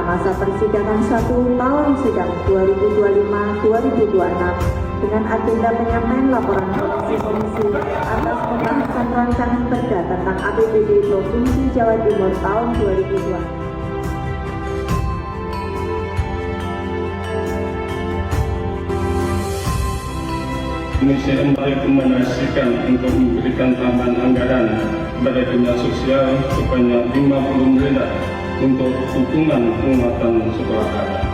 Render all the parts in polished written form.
masa persidangan 1 tahun sidang 2025-2026 dengan agenda penyampaian laporan komisi atas pembahasan rancangan perda tentang APBD Provinsi Jawa Timur tahun 2020. Komisi merekomendasikan untuk memberikan tambahan anggaran kepada dinas sosial sebanyak 50 miliar untuk dukungan penguatan sekolah daerah.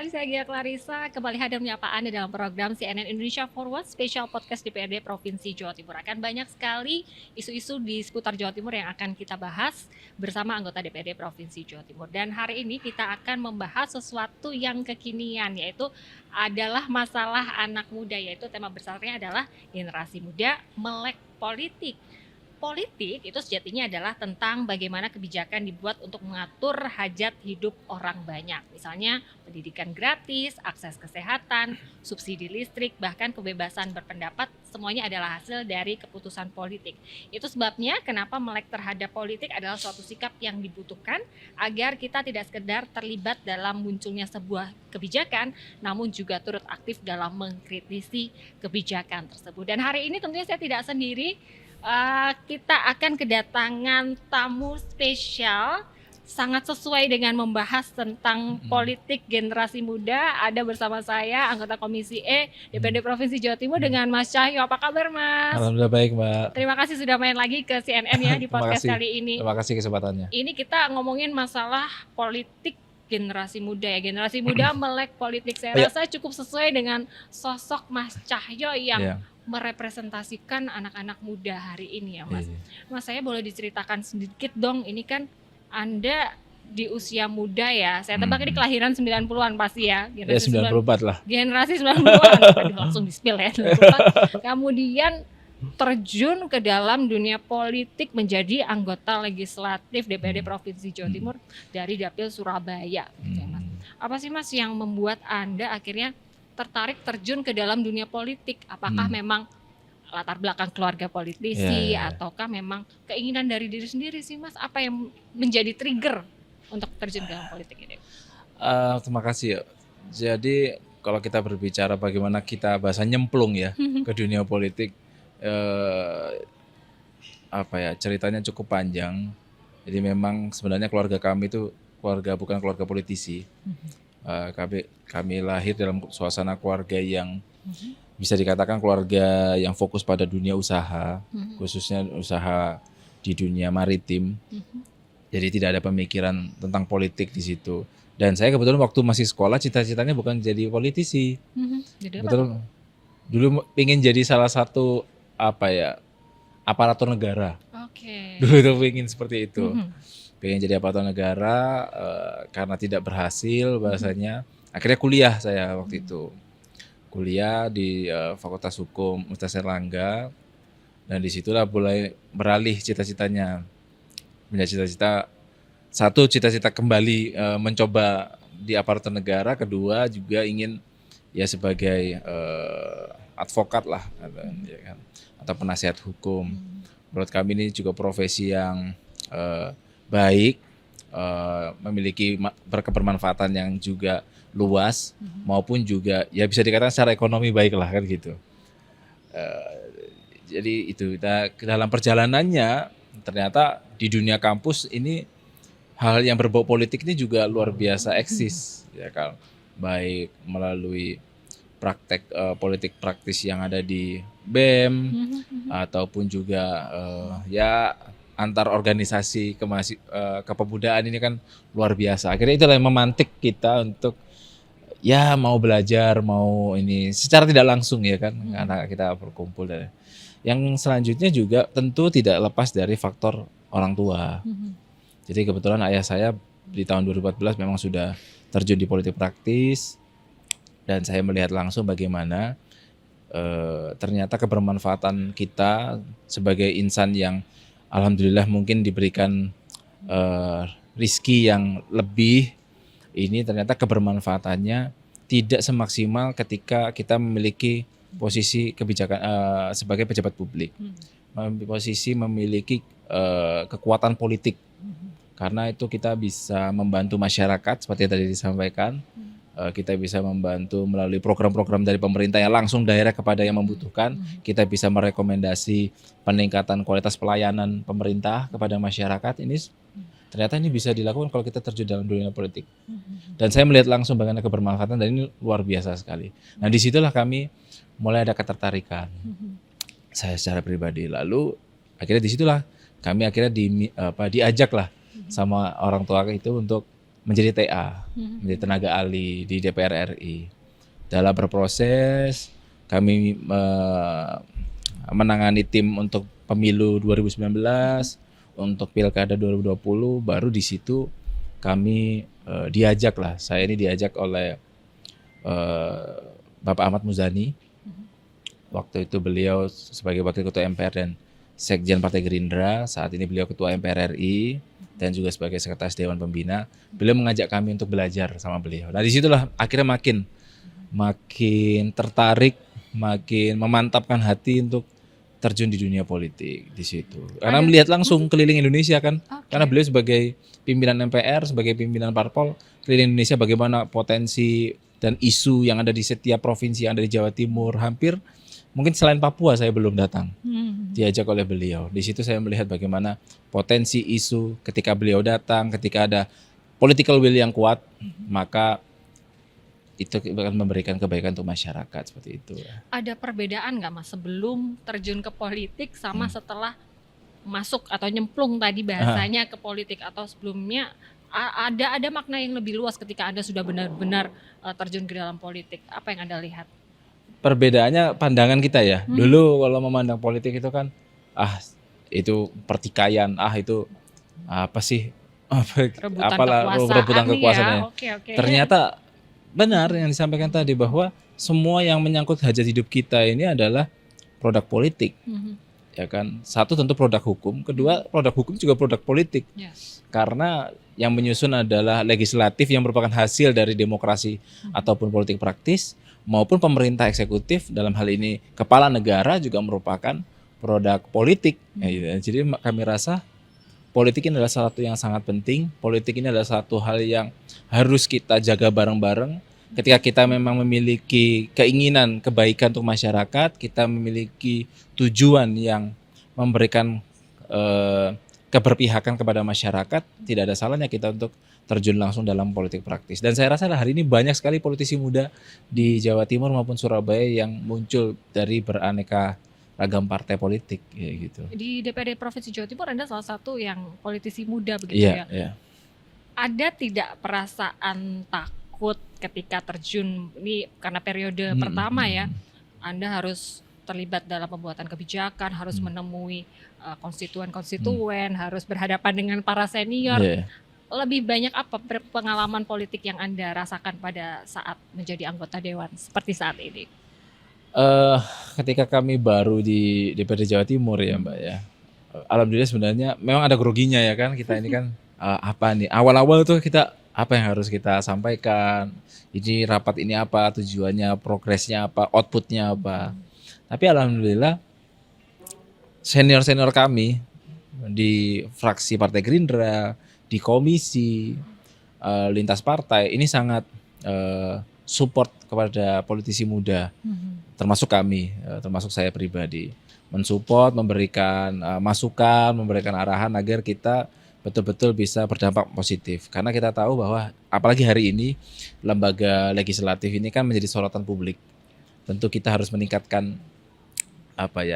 Saya Gia Clarissa, kembali hadir menyapa Anda dalam program CNN Indonesia Forward Special Podcast DPRD Provinsi Jawa Timur. Akan banyak sekali isu-isu di seputar Jawa Timur yang akan kita bahas bersama anggota DPRD Provinsi Jawa Timur. Dan hari ini kita akan membahas sesuatu yang kekinian, yaitu adalah masalah anak muda, yaitu tema besarnya adalah generasi muda melek politik. Politik itu sejatinya adalah tentang bagaimana kebijakan dibuat untuk mengatur hajat hidup orang banyak. Misalnya pendidikan gratis, akses kesehatan, subsidi listrik, bahkan kebebasan berpendapat, semuanya adalah hasil dari keputusan politik. Itu sebabnya kenapa melek terhadap politik adalah suatu sikap yang dibutuhkan agar kita tidak sekedar terlibat dalam munculnya sebuah kebijakan, namun juga turut aktif dalam mengkritisi kebijakan tersebut. Dan hari ini tentunya saya tidak sendiri. Kita akan kedatangan tamu spesial, sangat sesuai dengan membahas tentang politik generasi muda. Ada bersama saya anggota Komisi E DPRD Provinsi Jawa Timur dengan Mas Cahyo. Apa kabar, Mas? Alhamdulillah baik, Mbak. Terima kasih sudah main lagi ke CNN ya di podcast kali ini. Terima kasih kesempatannya. Ini kita ngomongin masalah politik generasi muda ya. Generasi muda melek politik. Saya rasa cukup sesuai dengan sosok Mas Cahyo yang merepresentasikan anak-anak muda hari ini ya, Mas. Mas, saya boleh diceritakan sedikit dong, ini kan Anda di usia muda ya. Saya tebak ini kelahiran 90-an pasti ya. Generasi 94 lah. Generasi 90-an. Aduh, langsung di-spill ya. 94. Kemudian terjun ke dalam dunia politik menjadi anggota legislatif DPRD Provinsi Jawa Timur dari Dapil Surabaya. Ya, Mas. Apa sih, Mas, yang membuat Anda akhirnya tertarik terjun ke dalam dunia politik? Apakah memang latar belakang keluarga politisi ataukah memang keinginan dari diri sendiri sih, Mas? Apa yang menjadi trigger untuk terjun ke dalam politik ini? Terima kasih ya. Jadi kalau kita berbicara bagaimana kita bahasa nyemplung ya ke dunia politik, ceritanya cukup panjang. Jadi memang sebenarnya keluarga kami itu bukan keluarga politisi. Kami lahir dalam suasana keluarga yang bisa dikatakan keluarga yang fokus pada dunia usaha, khususnya usaha di dunia maritim. Jadi tidak ada pemikiran tentang politik di situ. Dan saya kebetulan waktu masih sekolah cita-citanya bukan jadi politisi. Betul. Dulu ingin jadi salah satu aparatur negara. Dulu itu ingin seperti itu. Pengen jadi aparatur negara, karena tidak berhasil bahasanya. Akhirnya kuliah saya waktu itu. Kuliah di Fakultas Hukum Universitas Airlangga. Dan disitulah mulai beralih cita-citanya. Menjadi cita-cita kembali mencoba di aparatur negara. Kedua juga ingin ya sebagai advokat lah, ya kan? Atau penasihat hukum. Menurut kami ini juga profesi yang baik, memiliki berkebermanfaatan yang juga luas, maupun juga ya bisa dikatakan secara ekonomi baik lah kan gitu. Jadi itu kita dalam perjalanannya ternyata di dunia kampus ini hal yang berbau politik ini juga luar biasa eksis ya kan, baik melalui praktek politik praktis yang ada di BEM ataupun juga antar organisasi kepemudaan ini kan luar biasa. Akhirnya itulah yang memantik kita untuk ya mau belajar, mau ini secara tidak langsung ya kan, karena kita berkumpul. Dan yang selanjutnya juga tentu tidak lepas dari faktor orang tua. Jadi kebetulan ayah saya di tahun 2014 memang sudah terjun di politik praktis, dan saya melihat langsung bagaimana ternyata kebermanfaatan kita sebagai insan yang alhamdulillah mungkin diberikan rezeki yang lebih, ini ternyata kebermanfaatannya tidak semaksimal ketika kita memiliki posisi kebijakan sebagai pejabat publik, posisi memiliki kekuatan politik, karena itu kita bisa membantu masyarakat seperti yang tadi disampaikan. Kita bisa membantu melalui program-program dari pemerintah yang langsung daerah kepada yang membutuhkan. Kita bisa merekomendasi peningkatan kualitas pelayanan pemerintah kepada masyarakat. Ini ternyata ini bisa dilakukan kalau kita terjun dalam dunia politik. Dan saya melihat langsung bagaimana kebermanfaatan dan ini luar biasa sekali. Nah, disitulah kami mulai ada ketertarikan. Saya secara pribadi. Lalu akhirnya disitulah kami akhirnya diajak lah sama orang tua itu untuk menjadi TA, menjadi tenaga ahli di DPR RI. Dalam berproses, kami menangani tim untuk pemilu 2019, untuk pilkada 2020, baru di situ kami diajak lah. Saya ini diajak oleh Bapak Ahmad Muzani. Waktu itu beliau sebagai Wakil Ketua MPR dan Sekjen Partai Gerindra, saat ini beliau Ketua MPR RI, dan juga sebagai Sekretaris Dewan Pembina, beliau mengajak kami untuk belajar sama beliau. Nah, disitulah akhirnya makin tertarik, makin memantapkan hati untuk terjun di dunia politik di situ. Karena melihat langsung keliling Indonesia kan, karena beliau sebagai pimpinan MPR, sebagai pimpinan parpol keliling Indonesia, bagaimana potensi dan isu yang ada di setiap provinsi yang ada di Jawa Timur, hampir mungkin selain Papua saya belum datang, diajak oleh beliau. Di situ saya melihat bagaimana potensi isu ketika beliau datang, ketika ada political will yang kuat, maka itu akan memberikan kebaikan untuk masyarakat seperti itu. Ada perbedaan nggak Mas sebelum terjun ke politik sama setelah masuk atau nyemplung tadi bahasanya ke politik, atau sebelumnya ada makna yang lebih luas ketika Anda sudah benar-benar terjun ke dalam politik? Apa yang Anda lihat? Perbedaannya pandangan kita ya. Dulu kalau memandang politik itu kan itu pertikaian, itu apa sih? Rebutan kekuasaan. Ya. Ternyata benar yang disampaikan tadi bahwa semua yang menyangkut hajat hidup kita ini adalah produk politik. Ya kan? Satu tentu produk hukum, kedua produk hukum juga produk politik. Yes. Karena yang menyusun adalah legislatif yang merupakan hasil dari demokrasi ataupun politik praktis, maupun pemerintah eksekutif, dalam hal ini kepala negara juga merupakan produk politik. Jadi kami rasa politik ini adalah satu yang sangat penting. Politik ini adalah satu hal yang harus kita jaga bareng-bareng. Ketika kita memang memiliki keinginan kebaikan untuk masyarakat, kita memiliki tujuan yang memberikan keberpihakan kepada masyarakat, tidak ada salahnya kita untuk terjun langsung dalam politik praktis. Dan saya rasa hari ini banyak sekali politisi muda di Jawa Timur maupun Surabaya yang muncul dari beraneka ragam partai politik ya gitu. Di DPRD Provinsi Jawa Timur Anda salah satu yang politisi muda begitu ya. Iya. Ada tidak perasaan takut ketika terjun ini karena periode pertama ya? Anda harus terlibat dalam pembuatan kebijakan, harus menemui konstituen-konstituen, harus berhadapan dengan para senior. Lebih banyak apa pengalaman politik yang Anda rasakan pada saat menjadi anggota dewan seperti saat ini? Ketika kami baru di DPRD Jawa Timur ya Mbak ya, alhamdulillah sebenarnya memang ada groginya ya kan, kita ini kan apa nih, awal-awal tuh kita apa yang harus kita sampaikan, ini rapat ini apa, tujuannya, progresnya apa, outputnya apa. Tapi alhamdulillah senior-senior kami di fraksi Partai Gerindra, di komisi, lintas partai ini sangat support kepada politisi muda, termasuk kami, termasuk saya pribadi, mensupport, memberikan masukan, memberikan arahan agar kita betul-betul bisa berdampak positif. Karena kita tahu bahwa apalagi hari ini lembaga legislatif ini kan menjadi sorotan publik. Tentu kita harus meningkatkan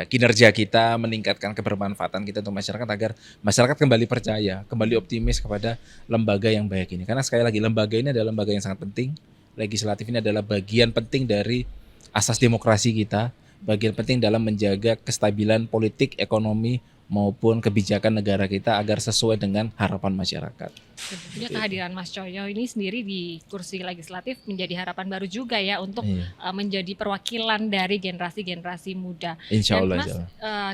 kinerja kita, meningkatkan kebermanfaatan kita untuk masyarakat agar masyarakat kembali percaya, kembali optimis kepada lembaga yang baik ini. Karena sekali lagi lembaga ini adalah lembaga yang sangat penting. Legislatif ini adalah bagian penting dari asas demokrasi kita, bagian penting dalam menjaga kestabilan politik, ekonomi maupun kebijakan negara kita agar sesuai dengan harapan masyarakat. Tentunya kehadiran Mas Coyo ini sendiri di kursi legislatif menjadi harapan baru juga ya untuk menjadi perwakilan dari generasi-generasi muda. Insya Allah. Dan Mas,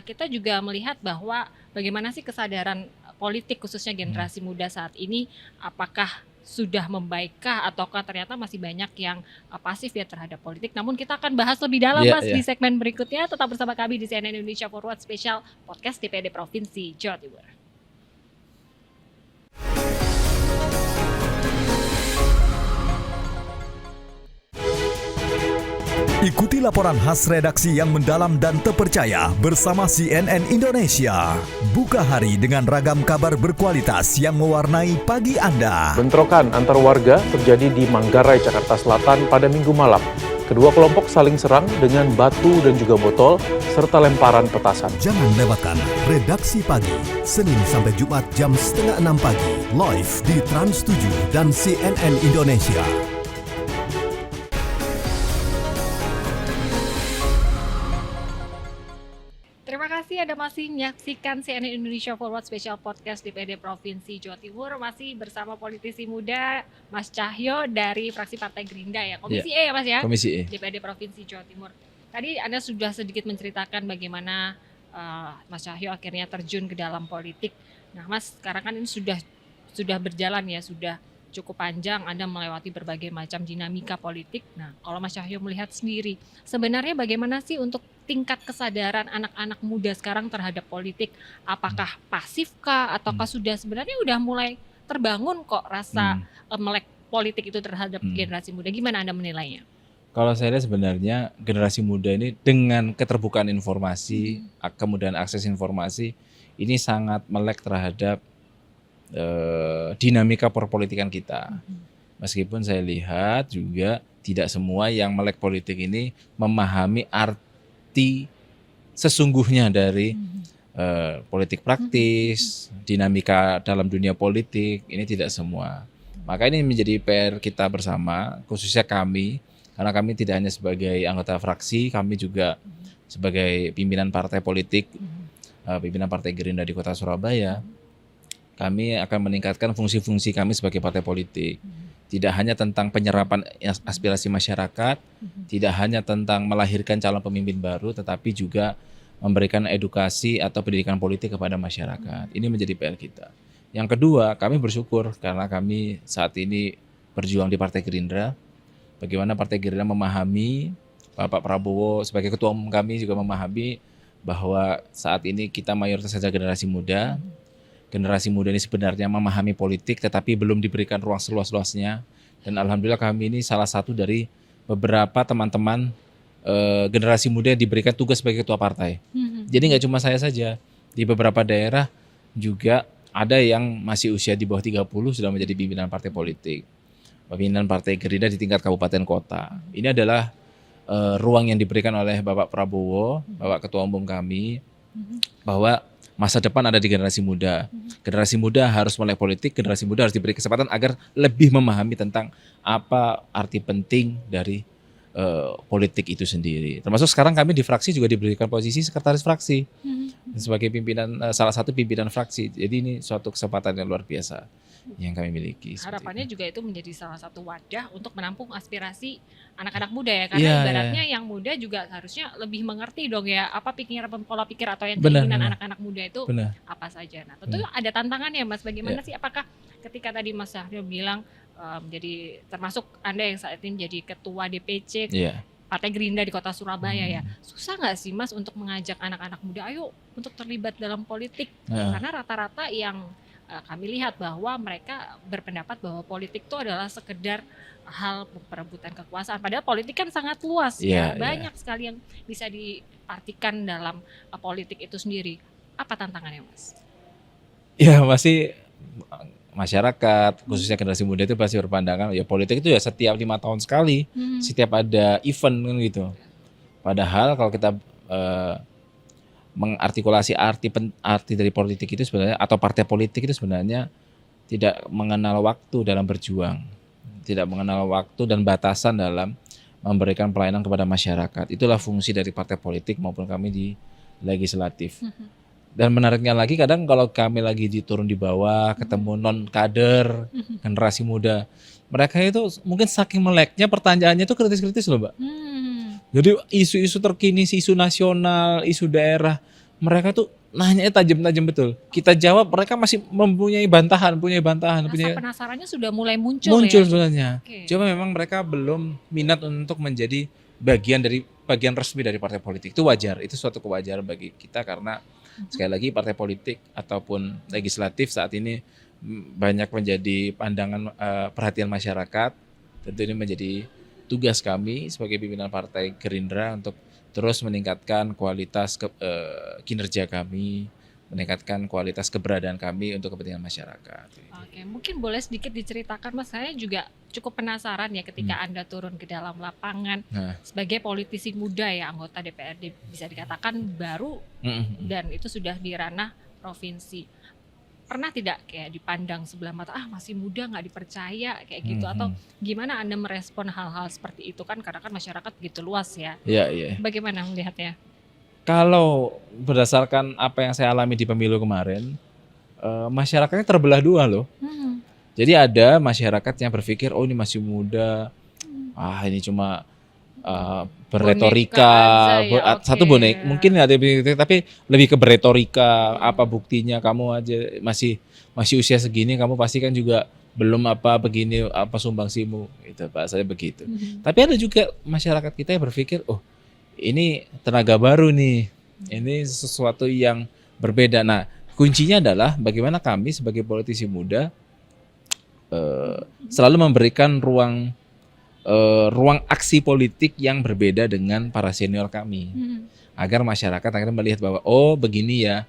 kita juga melihat bahwa bagaimana sih kesadaran politik khususnya generasi muda saat ini, apakah sudah membaikkah ataukah ternyata masih banyak yang pasif ya terhadap politik. Namun kita akan bahas lebih dalam Mas di segmen berikutnya. Tetap bersama kami di CNN Indonesia Forward Special Podcast DPRD Provinsi Jawa Timur. Ikuti laporan khas redaksi yang mendalam dan terpercaya bersama CNN Indonesia. Buka hari dengan ragam kabar berkualitas yang mewarnai pagi Anda. Bentrokan antar warga terjadi di Manggarai, Jakarta Selatan pada Minggu malam. Kedua kelompok saling serang dengan batu dan juga botol, serta lemparan petasan. Jangan lewatkan Redaksi Pagi, Senin sampai Jumat jam 5:30 pagi, live di Trans 7 dan CNN Indonesia. Terima kasih Anda masih menyaksikan CNN Indonesia Forward Special Podcast DPRD Provinsi Jawa Timur. Masih bersama politisi muda Mas Cahyo dari fraksi Partai Gerindra ya, Komisi E ya Mas ya? Komisi E. DPRD Provinsi Jawa Timur. Tadi Anda sudah sedikit menceritakan bagaimana Mas Cahyo akhirnya terjun ke dalam politik. Nah Mas, sekarang kan ini sudah berjalan ya, sudah cukup panjang, Anda melewati berbagai macam dinamika politik. Nah, kalau Mas Cahyo melihat sendiri, sebenarnya bagaimana sih untuk tingkat kesadaran anak-anak muda sekarang terhadap politik? Apakah pasifkah ataukah sudah sebenarnya udah mulai terbangun kok rasa melek politik itu terhadap generasi muda? Gimana Anda menilainya? Kalau saya lihat sebenarnya generasi muda ini dengan keterbukaan informasi, kemudian akses informasi, ini sangat melek terhadap dinamika perpolitikan kita. Meskipun saya lihat juga tidak semua yang melek politik ini memahami arti sesungguhnya dari politik praktis, dinamika dalam dunia politik, ini tidak semua. Maka ini menjadi PR kita bersama, khususnya kami, karena kami tidak hanya sebagai anggota fraksi, kami juga sebagai pimpinan partai politik, pimpinan Partai Gerindra di Kota Surabaya. Kami akan meningkatkan fungsi-fungsi kami sebagai partai politik. Tidak hanya tentang penyerapan aspirasi masyarakat, tidak hanya tentang melahirkan calon pemimpin baru, tetapi juga memberikan edukasi atau pendidikan politik kepada masyarakat. Ini menjadi PR kita. Yang kedua, kami bersyukur karena kami saat ini berjuang di Partai Gerindra. Bagaimana Partai Gerindra memahami, Bapak Prabowo sebagai ketua umum kami juga memahami bahwa saat ini kita mayoritas saja generasi muda. Generasi muda ini sebenarnya memahami politik tetapi belum diberikan ruang seluas-luasnya, dan alhamdulillah kami ini salah satu dari beberapa teman-teman generasi muda yang diberikan tugas sebagai ketua partai. Jadi nggak cuma saya saja, di beberapa daerah juga ada yang masih usia di bawah 30 sudah menjadi pimpinan partai politik, pimpinan Partai Gerindra di tingkat kabupaten kota. Ini adalah ruang yang diberikan oleh Bapak Prabowo, Bapak Ketua Umum kami, bahwa masa depan ada di generasi muda. Generasi muda harus melek politik, generasi muda harus diberi kesempatan agar lebih memahami tentang apa arti penting dari politik itu sendiri. Termasuk sekarang kami di fraksi juga diberikan posisi sekretaris fraksi sebagai pimpinan, salah satu pimpinan fraksi. Jadi ini suatu kesempatan yang luar biasa yang kami miliki. Harapannya juga itu menjadi salah satu wadah untuk menampung aspirasi anak-anak muda ya, karena ibaratnya yang muda juga harusnya lebih mengerti dong ya apa pola pikir atau yang keinginan anak-anak muda itu apa saja. Nah tentu ada tantangannya Mas, bagaimana sih, apakah ketika tadi Mas Cahyo bilang menjadi termasuk Anda yang saat ini menjadi ketua DPC Partai Gerindra di Kota Surabaya ya, susah nggak sih Mas untuk mengajak anak-anak muda ayo untuk terlibat dalam politik? Karena rata-rata yang kami lihat bahwa mereka berpendapat bahwa politik itu adalah sekedar hal perebutan kekuasaan. Padahal politik kan sangat luas banyak sekali yang bisa diartikan dalam politik itu sendiri. Apa tantangannya Mas? Ya masih masyarakat, khususnya generasi muda itu pasti berpandangan ya politik itu ya setiap 5 tahun sekali, setiap ada event kan gitu. Padahal kalau kita mengartikulasi arti dari politik itu sebenarnya, atau partai politik itu sebenarnya tidak mengenal waktu dalam berjuang, tidak mengenal waktu dan batasan dalam memberikan pelayanan kepada masyarakat. Itulah fungsi dari partai politik maupun kami di legislatif. Dan menariknya lagi, kadang kalau kami lagi turun di bawah, ketemu non kader generasi muda, mereka itu mungkin saking meleknya pertanyaannya itu kritis-kritis loh Mbak. Jadi isu-isu terkini, isu nasional, isu daerah, mereka tuh nanya tajam-tajam betul. Kita jawab, mereka masih mempunyai bantahan, Rasa punya penasarannya sudah mulai muncul muncul ya. sebenarnya. Oke. Cuma memang mereka belum minat untuk menjadi bagian resmi dari partai politik. Itu wajar, itu suatu kewajaran bagi kita karena sekali lagi partai politik ataupun legislatif saat ini banyak menjadi pandangan perhatian masyarakat. Tentu ini menjadi tugas kami sebagai pimpinan Partai Gerindra untuk terus meningkatkan kualitas kinerja kami, meningkatkan kualitas keberadaan kami untuk kepentingan masyarakat. Oke, mungkin boleh sedikit diceritakan Mas, saya juga cukup penasaran ya ketika Anda turun ke dalam lapangan Nah. sebagai politisi muda ya, anggota DPRD bisa dikatakan baru dan itu sudah di ranah provinsi. Pernah tidak kayak dipandang sebelah mata, masih muda nggak dipercaya kayak gitu, atau gimana Anda merespon hal-hal seperti itu kan karena kan masyarakat begitu luas ya. Iya. Bagaimana melihatnya? Kalau berdasarkan apa yang saya alami di pemilu kemarin, masyarakatnya terbelah dua loh. Jadi ada masyarakat yang berpikir, oh ini masih muda, ini cuma berretorika, Boneka aja ya, satu oke. bonek, mungkin ada tapi lebih ke berretorika, apa buktinya kamu aja masih usia segini, kamu pasti kan juga belum begini, apa sumbangsimu, gitu Pak, saya begitu. Tapi ada juga masyarakat kita yang berpikir, oh ini tenaga baru nih, ini sesuatu yang berbeda. Nah, kuncinya adalah bagaimana kami sebagai politisi muda selalu memberikan ruang aksi politik yang berbeda dengan para senior kami, agar masyarakat akhirnya melihat bahwa oh begini ya,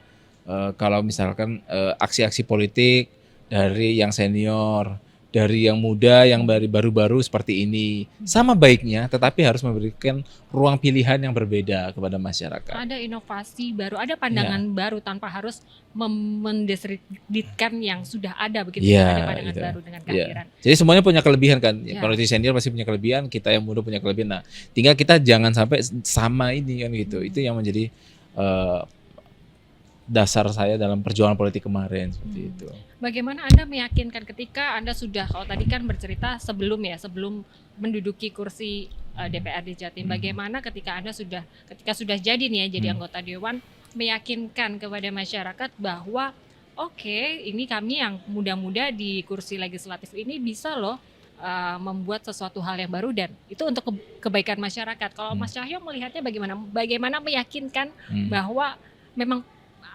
kalau misalkan aksi-aksi politik dari yang senior, dari yang muda, yang baru-baru seperti ini, sama baiknya, tetapi harus memberikan ruang pilihan yang berbeda kepada masyarakat. Ada inovasi baru, ada pandangan baru tanpa harus mendiskreditkan yang sudah ada begitu. Iya, Ada pandangan gitu. baru dengan Iya. kehadiran. Jadi semuanya punya kelebihan kan. Iya. Kalau di senior pasti punya kelebihan, kita yang muda punya kelebihan. Nah, tinggal kita jangan sampai sama ini kan gitu. Itu yang menjadi dasar saya dalam perjuangan politik kemarin seperti itu. Bagaimana Anda meyakinkan ketika Anda sudah, kalau tadi kan bercerita sebelum menduduki kursi DPRD Jatim, bagaimana ketika Anda sudah jadi nih ya, jadi anggota dewan, meyakinkan kepada masyarakat bahwa oke, ini kami yang muda-muda di kursi legislatif ini bisa loh membuat sesuatu hal yang baru dan itu untuk kebaikan masyarakat. Kalau Mas Cahyo melihatnya bagaimana meyakinkan bahwa memang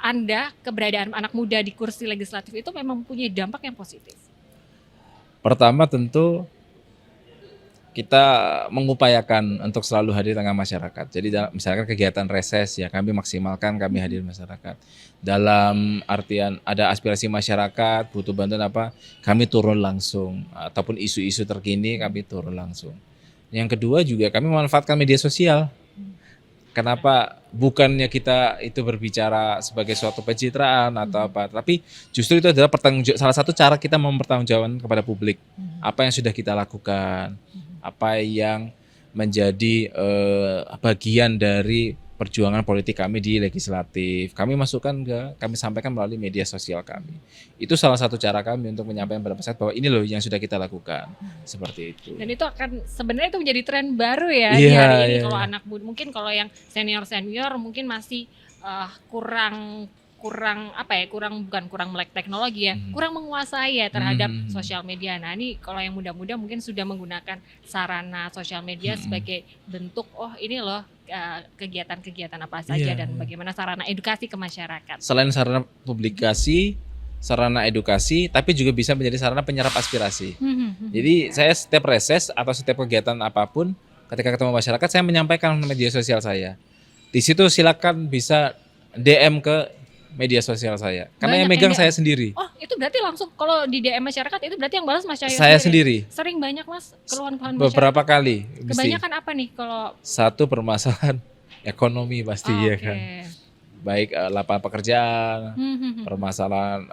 Anda, keberadaan anak muda di kursi legislatif itu memang mempunyai dampak yang positif? Pertama tentu kita mengupayakan untuk selalu hadir di tengah masyarakat. Jadi misalkan kegiatan reses ya kami maksimalkan, kami hadir di masyarakat. Dalam artian ada aspirasi masyarakat, butuh bantuan apa, kami turun langsung. Ataupun isu-isu terkini kami turun langsung. Yang kedua juga kami memanfaatkan media sosial. Kenapa bukannya kita itu berbicara sebagai suatu pencitraan atau apa, tapi justru itu adalah salah satu cara kita mempertanggungjawabkan kepada publik apa yang sudah kita lakukan, apa yang menjadi bagian dari perjuangan politik kami di legislatif. Kami sampaikan melalui media sosial kami. Itu salah satu cara kami untuk menyampaikan pada masyarakat bahwa ini loh yang sudah kita lakukan. Seperti itu. Dan itu akan sebenarnya itu menjadi tren baru ya Iya, di hari ini. iya. Kalau anak muda, mungkin kalau yang senior mungkin masih kurang melek teknologi ya, kurang menguasai ya terhadap sosial media. Nah ini kalau yang muda-muda mungkin sudah menggunakan sarana sosial media sebagai bentuk ini loh kegiatan-kegiatan apa saja dan bagaimana sarana edukasi ke masyarakat. Selain sarana publikasi, sarana edukasi, tapi juga bisa menjadi sarana penyerap aspirasi. Jadi saya setiap reses atau setiap kegiatan apapun, ketika ketemu masyarakat saya menyampaikan media sosial saya. Di situ silakan bisa DM ke media sosial saya. Karena yang megang saya sendiri. Oh, itu berarti langsung kalau di DM masyarakat itu berarti yang balas Mas Cahyo Saya sendiri. Sering banyak Mas keluhan-keluhan masyarakat. Beberapa kali. Kebanyakan apa nih kalau Satu permasalahan ekonomi pasti ya oke. kan. Baik lapangan pekerjaan, permasalahan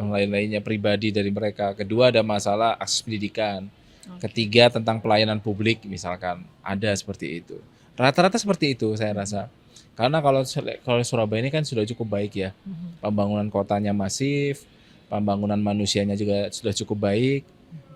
lain-lainnya pribadi dari mereka. Kedua ada masalah akses pendidikan. Ketiga tentang pelayanan publik misalkan. Ada seperti itu. Rata-rata seperti itu saya rasa. Karena kalau Surabaya ini kan sudah cukup baik ya, pembangunan kotanya masif, pembangunan manusianya juga sudah cukup baik,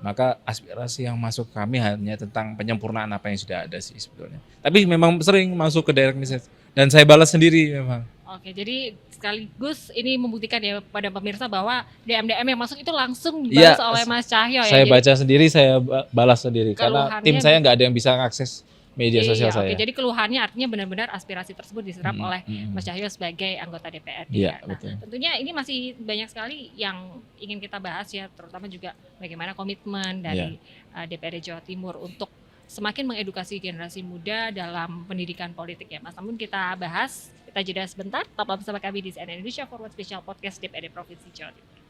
maka aspirasi yang masuk kami hanya tentang penyempurnaan apa yang sudah ada sih sebetulnya. Tapi memang sering masuk ke direct message dan saya balas sendiri memang. Oke, jadi sekaligus ini membuktikan ya pada pemirsa bahwa DM yang masuk itu langsung Iya, dibalas oleh Mas Cahyo ya. Saya Jadi baca sendiri, saya balas sendiri karena keluhannya tim saya nggak ada yang bisa mengakses media sosial iya, saya. Oke, jadi keluhannya artinya benar-benar aspirasi tersebut diserap oleh Mas Cahyo sebagai anggota DPRD. Iya, Nah, betul. tentunya ini masih banyak sekali yang ingin kita bahas ya, terutama juga bagaimana komitmen dari DPRD Jawa Timur untuk semakin mengedukasi generasi muda dalam pendidikan politik ya Mas. Namun kita bahas, kita jeda sebentar, tetaplah bersama kami di CNN Indonesia Forward Special Podcast DPRD Provinsi Jawa Timur.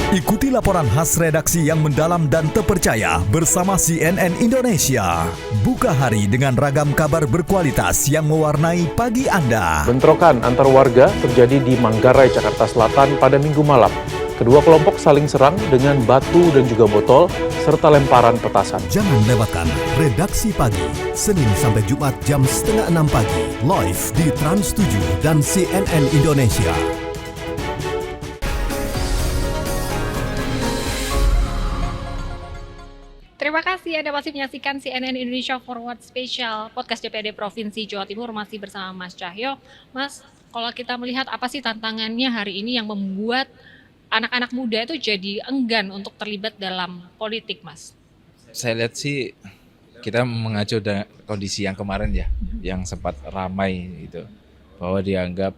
Ikuti laporan khas redaksi yang mendalam dan terpercaya bersama CNN Indonesia. Buka hari dengan ragam kabar berkualitas yang mewarnai pagi Anda. Bentrokan antar warga terjadi di Manggarai, Jakarta Selatan pada Minggu malam. Kedua kelompok saling serang dengan batu dan juga botol, serta lemparan petasan. Jangan lewatkan Redaksi Pagi, Senin sampai Jumat jam 5:30 pagi, live di Trans 7 dan CNN Indonesia. Terima kasih Anda masih menyaksikan CNN Indonesia Forward Special Podcast DPRD Provinsi Jawa Timur, masih bersama Mas Cahyo. Mas, kalau kita melihat apa sih tantangannya hari ini yang membuat anak-anak muda itu jadi enggan untuk terlibat dalam politik, Mas? Saya lihat sih kita mengacu dengan kondisi yang kemarin ya, yang sempat ramai gitu, bahwa dianggap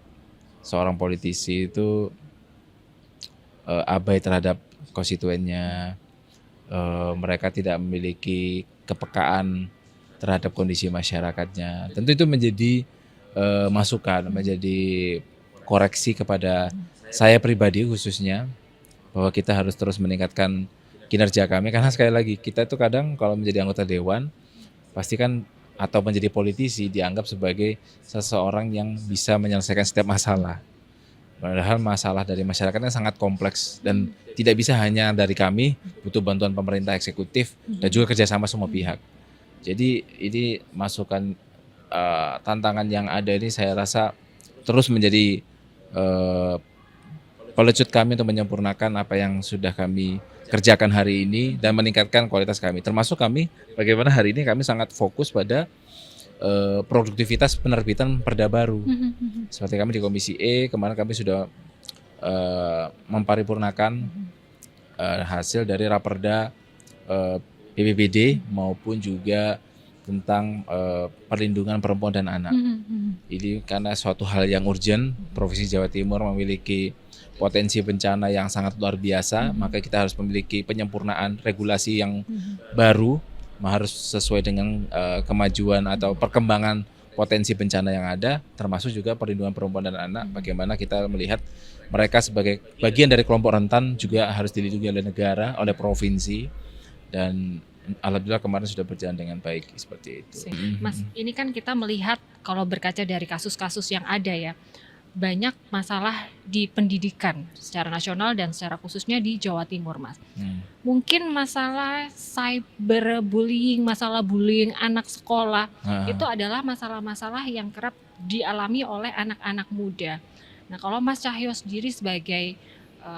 seorang politisi itu abai terhadap konstituennya. Mereka tidak memiliki kepekaan terhadap kondisi masyarakatnya. Tentu itu menjadi masukan, menjadi koreksi kepada saya pribadi khususnya, bahwa kita harus terus meningkatkan kinerja kami, karena sekali lagi kita itu kadang kalau menjadi anggota dewan pasti kan atau menjadi politisi dianggap sebagai seseorang yang bisa menyelesaikan setiap masalah. Padahal masalah dari masyarakatnya sangat kompleks dan tidak bisa hanya dari kami, butuh bantuan pemerintah eksekutif dan juga kerjasama semua pihak. Jadi ini masukan tantangan yang ada ini saya rasa terus menjadi pelecut kami untuk menyempurnakan apa yang sudah kami kerjakan hari ini dan meningkatkan kualitas kami. Termasuk kami bagaimana hari ini kami sangat fokus pada produktivitas penerbitan perda baru. Seperti kami di Komisi E, kemarin kami sudah memparipurnakan hasil dari raperda BPBD maupun juga tentang perlindungan perempuan dan anak. Ini karena suatu hal yang urgent, Provinsi Jawa Timur memiliki potensi bencana yang sangat luar biasa, maka kita harus memiliki penyempurnaan regulasi yang baru, harus sesuai dengan kemajuan atau perkembangan potensi bencana yang ada, termasuk juga perlindungan perempuan dan anak. Bagaimana kita melihat mereka sebagai bagian dari kelompok rentan juga harus dilindungi oleh negara, oleh provinsi, dan alhamdulillah kemarin sudah berjalan dengan baik seperti itu. Mas, ini kan kita melihat kalau berkaca dari kasus-kasus yang ada ya, banyak masalah di pendidikan secara nasional dan secara khususnya di Jawa Timur, Mas. Mungkin masalah cyberbullying, masalah bullying anak sekolah, itu adalah masalah-masalah yang kerap dialami oleh anak-anak muda. Nah, kalau Mas Cahyo sendiri sebagai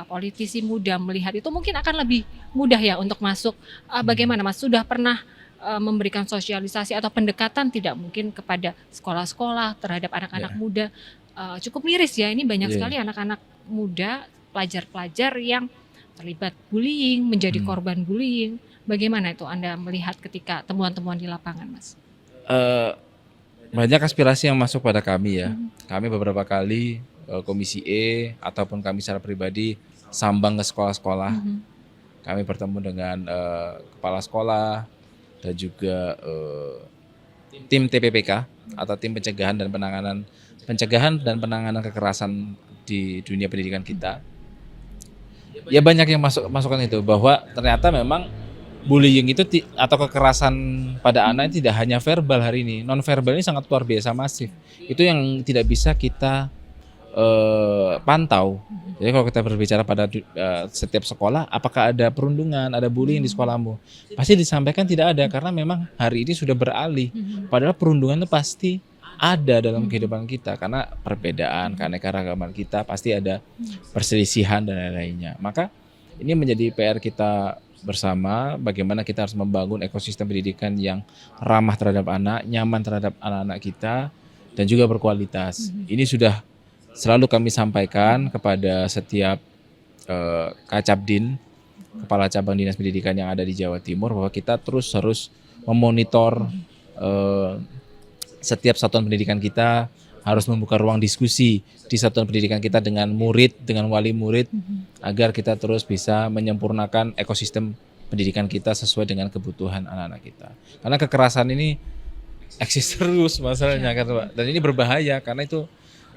politisi muda melihat itu mungkin akan lebih mudah ya untuk masuk. Bagaimana Mas, sudah pernah memberikan sosialisasi atau pendekatan tidak mungkin kepada sekolah-sekolah terhadap anak-anak muda? Cukup miris ya, ini banyak sekali anak-anak muda, pelajar-pelajar yang terlibat bullying, menjadi korban bullying. Bagaimana itu Anda melihat ketika temuan-temuan di lapangan, Mas? Banyak aspirasi yang masuk pada kami ya. Kami beberapa kali Komisi E ataupun kami secara pribadi sambang ke sekolah-sekolah. Kami bertemu dengan kepala sekolah dan juga tim TPPK atau tim pencegahan dan penanganan kekerasan di dunia pendidikan kita. Ya banyak yang masukan itu, bahwa ternyata memang bullying itu atau kekerasan pada anak tidak hanya verbal hari ini, non verbal ini sangat luar biasa masif. Itu yang tidak bisa kita pantau. Jadi kalau kita berbicara pada setiap sekolah, apakah ada perundungan, ada bullying di sekolahmu? Pasti disampaikan tidak ada, karena memang hari ini sudah beralih. Padahal perundungan itu pasti ada dalam kehidupan kita, karena perbedaan, keanekaragaman kita pasti ada perselisihan dan lain-lainnya. Maka ini menjadi PR kita bersama bagaimana kita harus membangun ekosistem pendidikan yang ramah terhadap anak, nyaman terhadap anak-anak kita, dan juga berkualitas. Ini sudah selalu kami sampaikan kepada setiap Kacabdin, Kepala Cabang Dinas Pendidikan yang ada di Jawa Timur, bahwa kita terus harus memonitor setiap satuan pendidikan kita, harus membuka ruang diskusi di satuan pendidikan kita dengan murid, dengan wali murid, agar kita terus bisa menyempurnakan ekosistem pendidikan kita sesuai dengan kebutuhan anak-anak kita. Karena kekerasan ini eksis terus masalahnya kan Pak. Dan ini berbahaya karena itu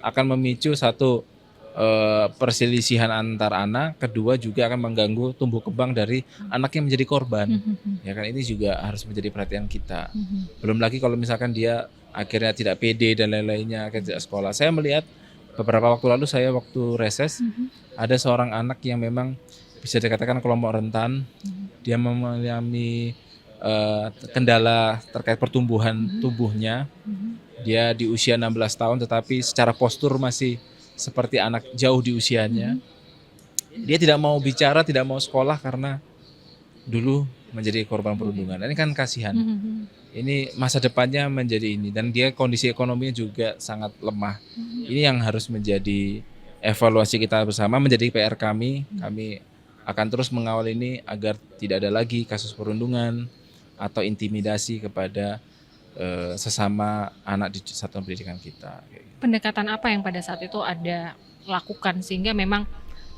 akan memicu satu perselisihan antar anak, kedua juga akan mengganggu tumbuh kembang dari anak yang menjadi korban. Ya kan, ini juga harus menjadi perhatian kita. Belum lagi kalau misalkan dia akhirnya tidak pede dan lain-lainnya, akhirnya tidak sekolah. Saya melihat beberapa waktu lalu, saya waktu reses, ada seorang anak yang memang bisa dikatakan kelompok rentan. Dia mengalami kendala terkait pertumbuhan tubuhnya. Dia di usia 16 tahun tetapi secara postur masih seperti anak jauh di usianya. Dia tidak mau bicara, tidak mau sekolah karena dulu menjadi korban perundungan. Ini kan kasihan. Ini masa depannya menjadi ini, dan dia kondisi ekonominya juga sangat lemah. Ini yang harus menjadi evaluasi kita bersama, menjadi PR kami. Kami akan terus mengawal ini agar tidak ada lagi kasus perundungan atau intimidasi kepada sesama anak di satuan pendidikan kita. Pendekatan apa yang pada saat itu ada lakukan sehingga memang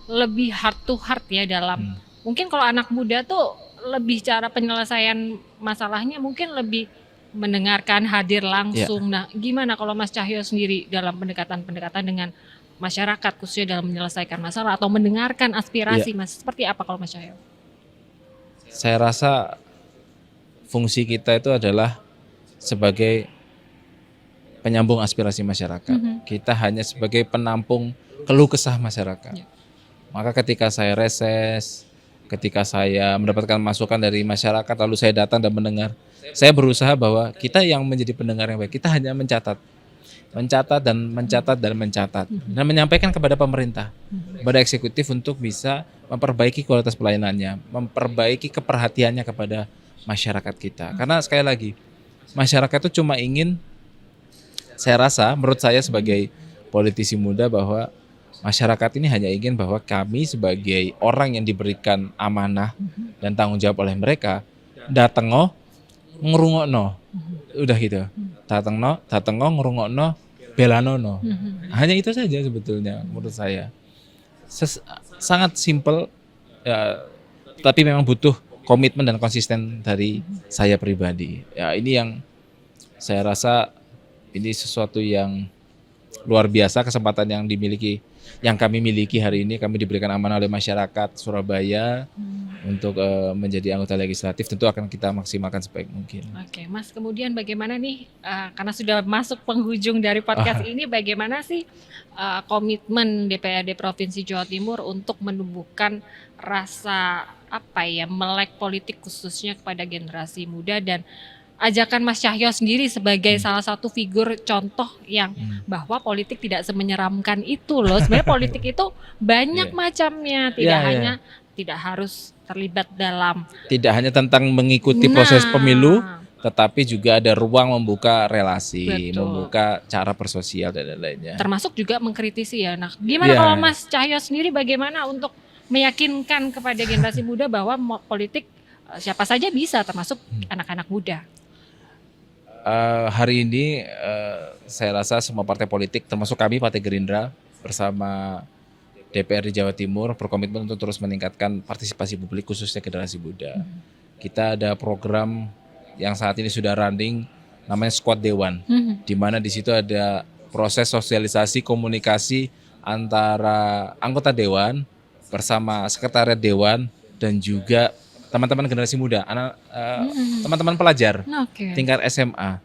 lebih heart to heart ya dalam mungkin kalau anak muda tuh lebih cara penyelesaian masalahnya mungkin lebih mendengarkan, hadir langsung. Nah, gimana kalau Mas Cahyo sendiri dalam pendekatan dengan masyarakat khususnya dalam menyelesaikan masalah atau mendengarkan aspirasi Mas? Seperti apa kalau Mas Cahyo? Saya rasa fungsi kita itu adalah sebagai penyambung aspirasi masyarakat. Kita hanya sebagai penampung keluh kesah masyarakat. Maka ketika saya reses, ketika saya mendapatkan masukan dari masyarakat, lalu saya datang dan mendengar, saya berusaha bahwa kita yang menjadi pendengar yang baik, kita hanya mencatat dan menyampaikan kepada pemerintah, kepada eksekutif untuk bisa memperbaiki kualitas pelayanannya, memperbaiki keperhatiannya kepada masyarakat kita. Karena sekali lagi, masyarakat itu cuma ingin, saya rasa, menurut saya sebagai politisi muda, bahwa masyarakat ini hanya ingin bahwa kami sebagai orang yang diberikan amanah dan tanggung jawab oleh mereka, dateng ngrungokno. Udah gitu. Dateng ngrungokno, belanono. Hanya itu saja sebetulnya menurut saya. Sangat simpel, ya, tapi memang butuh komitmen dan konsisten dari saya pribadi. Ya, ini yang saya rasa ini sesuatu yang luar biasa, kesempatan yang kami miliki hari ini. Kami diberikan amanah oleh masyarakat Surabaya untuk menjadi anggota legislatif. Tentu akan kita maksimalkan sebaik mungkin. Oke, Mas, kemudian bagaimana nih, karena sudah masuk penghujung dari podcast ini, bagaimana sih komitmen DPRD Provinsi Jawa Timur untuk menumbuhkan rasa melek politik khususnya kepada generasi muda, dan ajakan Mas Cahyo sendiri sebagai salah satu figur contoh yang bahwa politik tidak semenyeramkan itu loh. Sebenarnya politik itu banyak macamnya, tidak harus terlibat dalam, tidak hanya tentang mengikuti proses pemilu, tetapi juga ada ruang membuka relasi, membuka cara bersosial dan lain-lainnya. Termasuk juga mengkritisi ya. Nah, gimana kalau Mas Cahyo sendiri bagaimana untuk meyakinkan kepada generasi muda bahwa politik siapa saja bisa, termasuk anak-anak muda? Hari ini saya rasa semua partai politik, termasuk kami Partai Gerindra bersama DPRD Jawa Timur, berkomitmen untuk terus meningkatkan partisipasi publik khususnya generasi muda. Kita ada program yang saat ini sudah running, namanya Squad Dewan, di mana di situ ada proses sosialisasi komunikasi antara anggota dewan bersama sekretariat dewan dan juga teman-teman generasi muda, teman-teman pelajar tingkat SMA.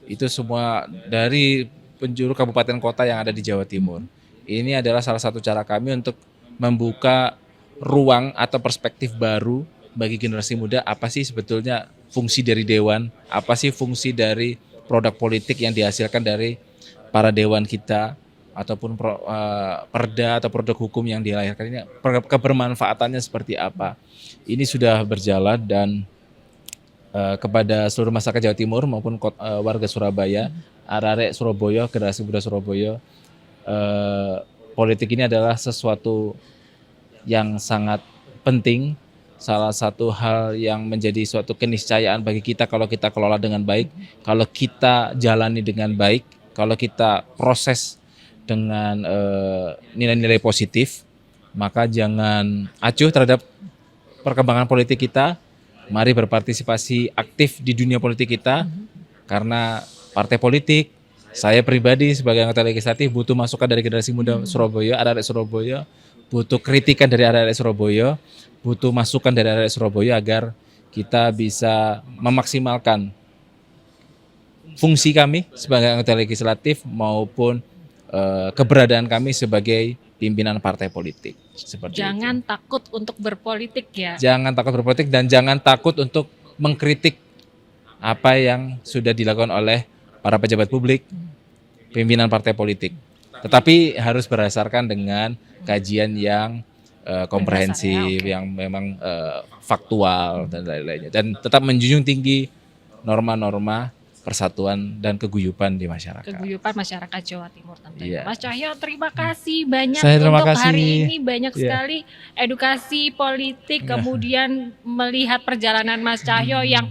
Itu semua dari penjuru kabupaten kota yang ada di Jawa Timur. Ini adalah salah satu cara kami untuk membuka ruang atau perspektif baru bagi generasi muda. Apa sih sebetulnya fungsi dari dewan? Apa sih fungsi dari produk politik yang dihasilkan dari para dewan kita? ataupun perda atau produk hukum yang dilahirkan ini kebermanfaatannya seperti apa. Ini sudah berjalan dan kepada seluruh masyarakat Jawa Timur maupun warga Surabaya, arek Surabaya, generasi muda Surabaya, politik ini adalah sesuatu yang sangat penting, salah satu hal yang menjadi suatu keniscayaan bagi kita kalau kita kelola dengan baik, kalau kita jalani dengan baik, kalau kita proses dengan nilai-nilai positif, maka jangan acuh terhadap perkembangan politik kita. Mari berpartisipasi aktif di dunia politik kita, karena partai politik, saya pribadi sebagai anggota legislatif butuh masukan dari generasi muda Surabaya, anak-anak Surabaya, butuh kritikan dari anak-anak Surabaya, butuh masukan dari anak-anak Surabaya agar kita bisa memaksimalkan fungsi kami sebagai anggota legislatif maupun keberadaan kami sebagai pimpinan partai politik. Seperti Jangan itu. takut untuk berpolitik ya. Jangan takut berpolitik dan jangan takut untuk mengkritik apa yang sudah dilakukan oleh para pejabat publik, pimpinan partai politik. Tetapi harus berdasarkan dengan kajian yang komprehensif, yang memang faktual dan lain-lainnya. Dan tetap menjunjung tinggi norma-norma persatuan dan keguyupan di masyarakat. Keguyupan masyarakat Jawa Timur tentunya. Iya. Mas Cahyo, terima kasih banyak Saya terima untuk kasih. hari ini. Banyak Iya. sekali edukasi politik, Iya. kemudian melihat perjalanan Mas Cahyo yang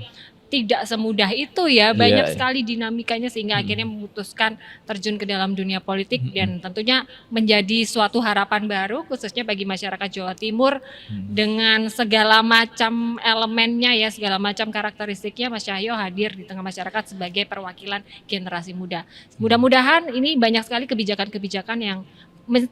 tidak semudah itu ya. Banyak Iya. sekali dinamikanya sehingga akhirnya memutuskan terjun ke dalam dunia politik dan tentunya menjadi suatu harapan baru khususnya bagi masyarakat Jawa Timur dengan segala macam elemennya ya, segala macam karakteristiknya. Mas Cahyo hadir di tengah masyarakat sebagai perwakilan generasi muda. Mudah-mudahan ini banyak sekali kebijakan-kebijakan yang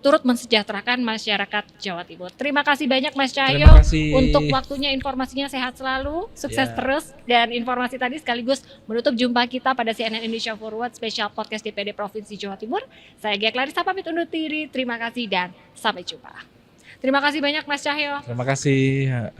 turut mensejahterakan masyarakat Jawa Timur. Terima kasih banyak Mas Cahyo Terima kasih. untuk waktunya, informasinya, sehat selalu, sukses Ya. terus, dan informasi tadi sekaligus menutup jumpa kita pada CNN Indonesia Forward Special Podcast DPD Provinsi Jawa Timur. Saya Gia Clarissa pamit undur diri, terima kasih dan sampai jumpa. Terima kasih banyak Mas Cahyo. Terima kasih.